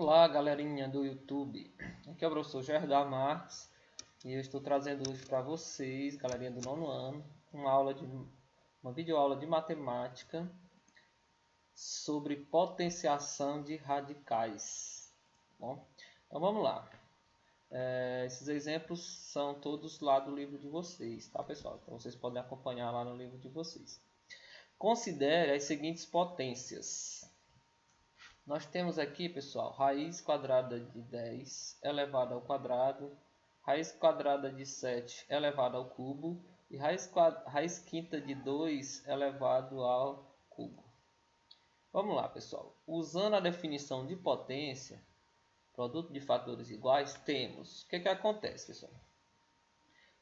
Olá, galerinha do YouTube. Aqui é o professor Gerdar Marques e eu estou trazendo hoje para vocês, galerinha do nono ano, uma videoaula de matemática sobre potenciação de radicais. Bom, então vamos lá. Esses exemplos são todos lá do livro de vocês, tá, pessoal? Então vocês podem acompanhar lá no livro de vocês. Considere as seguintes potências. Nós temos aqui, pessoal, raiz quadrada de 10 elevado ao quadrado, raiz quadrada de 7 elevado ao cubo e raiz quinta de 2 elevado ao cubo. Vamos lá, pessoal. Usando a definição de potência, produto de fatores iguais, temos... O que acontece, pessoal?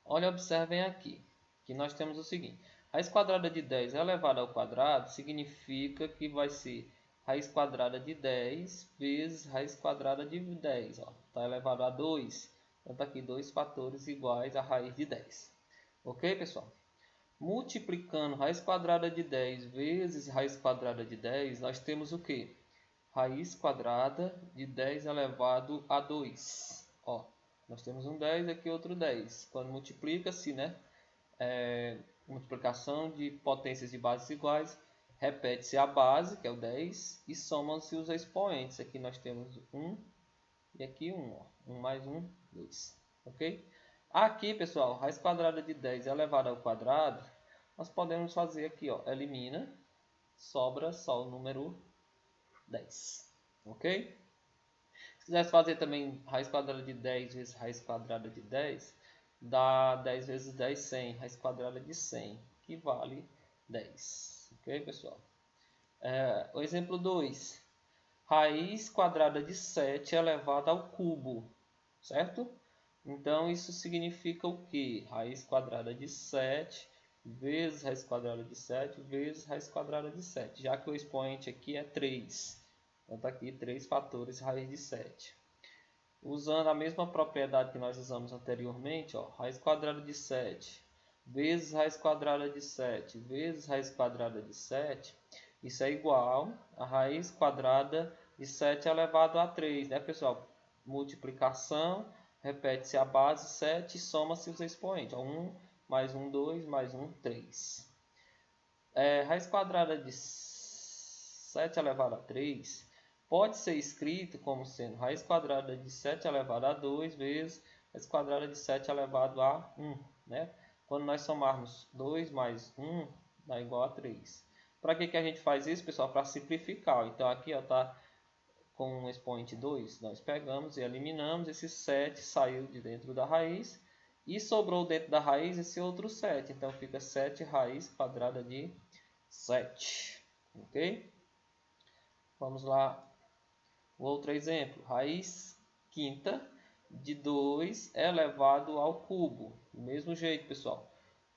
Olha, observem aqui, que nós temos o seguinte. Raiz quadrada de 10 elevado ao quadrado significa que vai ser raiz quadrada de 10 vezes raiz quadrada de 10. Está elevado a 2. Então, está aqui dois fatores iguais a raiz de 10. Ok, pessoal? Multiplicando raiz quadrada de 10 vezes raiz quadrada de 10, nós temos o quê? Raiz quadrada de 10 elevado a 2. Nós temos um 10 aqui, outro 10. Quando multiplica-se, né? Multiplicação de potências de bases iguais, repete-se a base, que é o 10, e somam-se os expoentes. Aqui nós temos 1 e aqui 1. 1 mais 1, 2. Ok? Aqui, pessoal, raiz quadrada de 10 elevado ao quadrado, nós podemos fazer aqui, elimina, sobra só o número 10. Ok? Se quisesse fazer também raiz quadrada de 10 vezes raiz quadrada de 10, dá 10 vezes 10, 100. Raiz quadrada de 100, que vale 10. Ok, pessoal? O exemplo 2. Raiz quadrada de 7 elevada ao cubo. Certo? Então, isso significa o quê? Raiz quadrada de 7 vezes raiz quadrada de 7 vezes raiz quadrada de 7. Já que o expoente aqui é 3. Então, está aqui 3 fatores raiz de 7. Usando a mesma propriedade que nós usamos anteriormente, raiz quadrada de 7 vezes raiz quadrada de 7 vezes raiz quadrada de 7, isso é igual a raiz quadrada de 7 elevado a 3, né, pessoal? Multiplicação, repete-se a base 7 e soma-se os expoentes. 1 mais 1, 2, mais 1, 3. Raiz quadrada de 7 elevado a 3 pode ser escrito como sendo raiz quadrada de 7 elevado a 2 vezes raiz quadrada de 7 elevado a 1. Né? Quando nós somarmos 2 mais 1, dá igual a 3. Para que a gente faz isso, pessoal? Para simplificar. Então, aqui está com o expoente 2. Nós pegamos e eliminamos. Esse 7 saiu de dentro da raiz. E sobrou dentro da raiz esse outro 7. Então, fica 7 raiz quadrada de 7. Ok? Vamos lá. O outro exemplo. Raiz quinta de 2 elevado ao cubo. Do mesmo jeito, pessoal.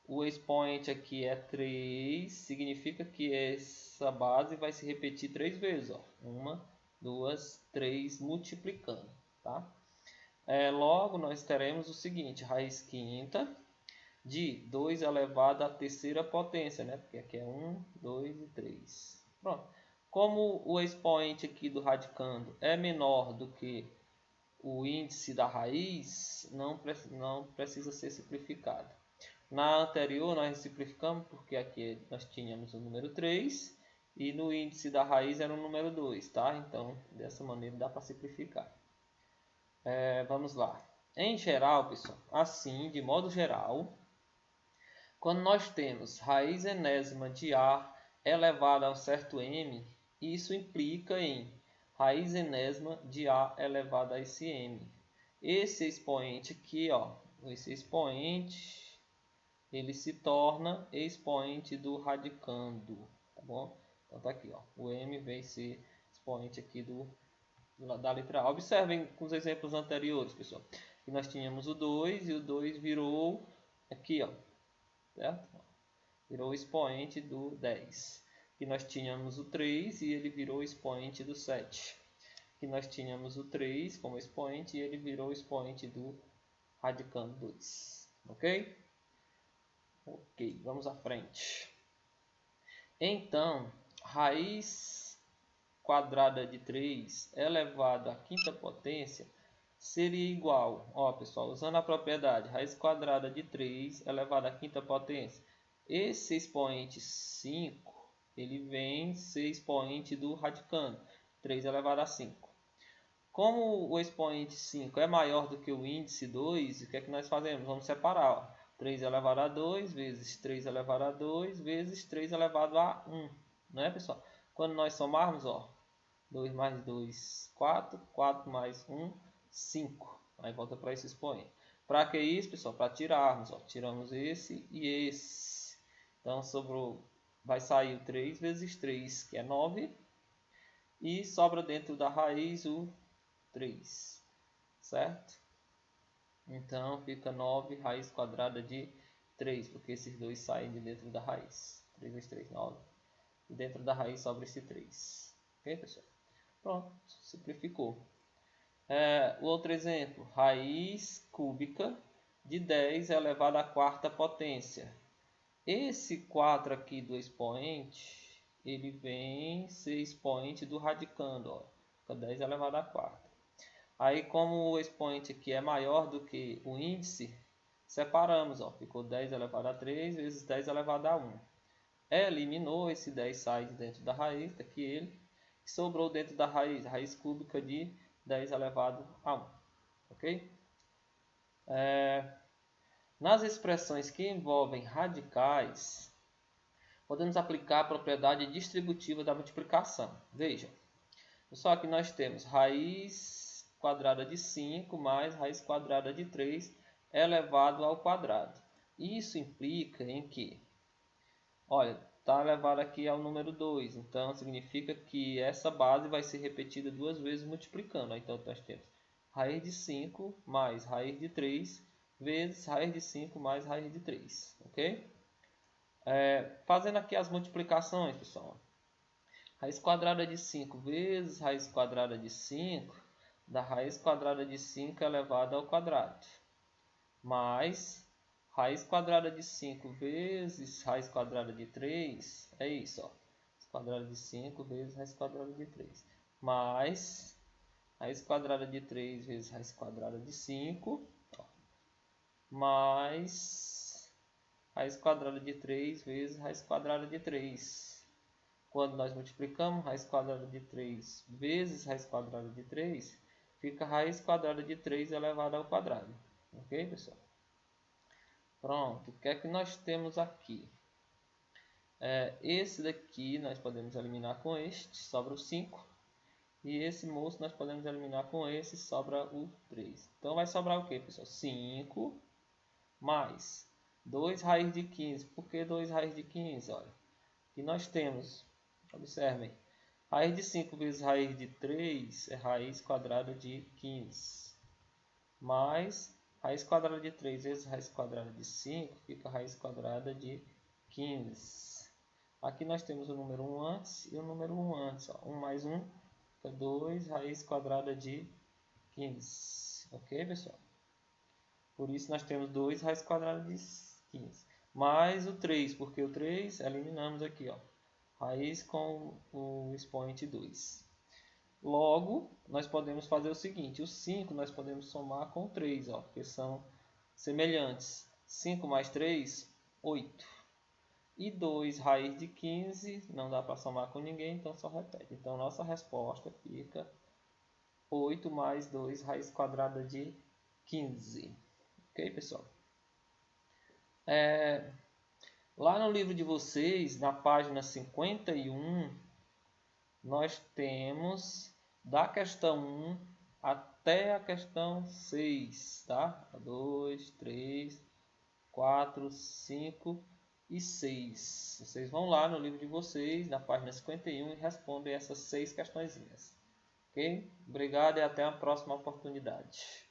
O expoente aqui é 3. Significa que essa base vai se repetir 3 vezes. 1, 2, 3, multiplicando. Tá? Logo, nós teremos o seguinte. Raiz quinta de 2 elevado à terceira potência, né? Porque aqui é 1, 2 e 3. Pronto. Como o expoente aqui do radicando é menor do que o índice da raiz, não precisa ser simplificado. Na anterior, nós simplificamos porque aqui nós tínhamos o número 3 e no índice da raiz era o número 2, tá? Então, dessa maneira dá para simplificar. Vamos lá. Em geral, pessoal, assim, de modo geral, quando nós temos raiz enésima de A elevada a um certo m, isso implica em raiz enésima de A elevada a esse m. Esse expoente aqui, esse expoente, ele se torna expoente do radicando, tá bom? Então tá aqui, o m vem ser expoente aqui da letra A. Observem com os exemplos anteriores, pessoal, que nós tínhamos o 2 e o 2 virou aqui, certo? Virou o expoente do 10. Que nós tínhamos o 3 e ele virou o expoente do 7. Que nós tínhamos o 3 como expoente e ele virou o expoente do radicando 2. Ok? Ok, vamos à frente. Então, raiz quadrada de 3 elevado à quinta potência seria igual, ó pessoal, usando a propriedade raiz quadrada de 3 elevado à quinta potência. Esse expoente 5, ele vem ser expoente do radicando, 3 elevado a 5. Como o expoente 5 é maior do que o índice 2, o que é que nós fazemos? Vamos separar, ó. 3 elevado a 2 vezes 3 elevado a 2 vezes 3 elevado a 1, não é, pessoal? Quando nós somarmos, ó, 2 mais 2, 4, 4 mais 1, 5. Aí volta para esse expoente. Para que isso, pessoal? Para tirarmos, ó. Tiramos esse e esse. Então, sobrou, vai sair o 3 vezes 3, que é 9. E sobra dentro da raiz o 3, certo? Então, fica 9 raiz quadrada de 3, porque esses dois saem de dentro da raiz. 3 vezes 3, 9. E dentro da raiz sobra esse 3. Ok, pessoal? Pronto, simplificou. O outro exemplo, raiz cúbica de 10 elevado à quarta potência. Esse 4 aqui do expoente, ele vem ser expoente do radicando, ó, fica 10 elevado à quarta. Aí, como o expoente aqui é maior do que o índice, separamos, ó, ficou 10 elevado a 3 vezes 10 elevado a 1. Eliminou, esse 10 sai de dentro da raiz, tá aqui ele, e sobrou dentro da raiz cúbica de 10 elevado a 1. Ok? Nas expressões que envolvem radicais, podemos aplicar a propriedade distributiva da multiplicação. Veja, só que nós temos raiz quadrada de 5 mais raiz quadrada de 3 elevado ao quadrado. Isso implica em que, olha, está elevado aqui ao número 2, então significa que essa base vai ser repetida duas vezes multiplicando. Então nós temos raiz de 5 mais raiz de 3 vezes raiz de 5 mais raiz de 3, ok? Fazendo aqui as multiplicações, pessoal. Raiz quadrada de 5 vezes raiz quadrada de 5 dá raiz quadrada de 5 elevado ao quadrado. Mais raiz quadrada de 5 vezes raiz quadrada de 3, é isso, ó. Raiz quadrada de 5 vezes raiz quadrada de 3. Mais raiz quadrada de 3 vezes raiz quadrada de 5, ó. Mais raiz quadrada de 3 vezes raiz quadrada de 3. Quando nós multiplicamos raiz quadrada de 3 vezes raiz quadrada de 3, fica raiz quadrada de 3 elevado ao quadrado. Ok, pessoal? Pronto, o que é que nós temos aqui? Esse daqui nós podemos eliminar com este, sobra o 5. E esse moço nós podemos eliminar com esse, sobra o 3. Então vai sobrar o que, pessoal? 5 mais 2 raiz de 15. Por que 2 raiz de 15? Olha, aqui nós temos, observem, raiz de 5 vezes raiz de 3 é raiz quadrada de 15. Mais raiz quadrada de 3 vezes raiz quadrada de 5 fica raiz quadrada de 15. Aqui nós temos o número 1 antes e o número 1 antes. Ó. 1 mais 1 fica 2 raiz quadrada de 15. Ok, pessoal? Por isso nós temos 2 raiz quadrada de 15. Mais o 3, porque o 3 eliminamos aqui, ó. Raiz com o expoente 2. Logo, nós podemos fazer o seguinte, o 5 nós podemos somar com 3, ó, porque são semelhantes. 5 mais 3, 8. E 2 raiz de 15, não dá para somar com ninguém, então só repete. Então, nossa resposta fica 8 mais 2 raiz quadrada de 15. Ok, pessoal? Lá no livro de vocês, na página 51, nós temos da questão 1 até a questão 6, tá? 2, 3, 4, 5 e 6. Vocês vão lá no livro de vocês, na página 51, e respondem essas 6 questõezinhas. Ok? Obrigado e até a próxima oportunidade.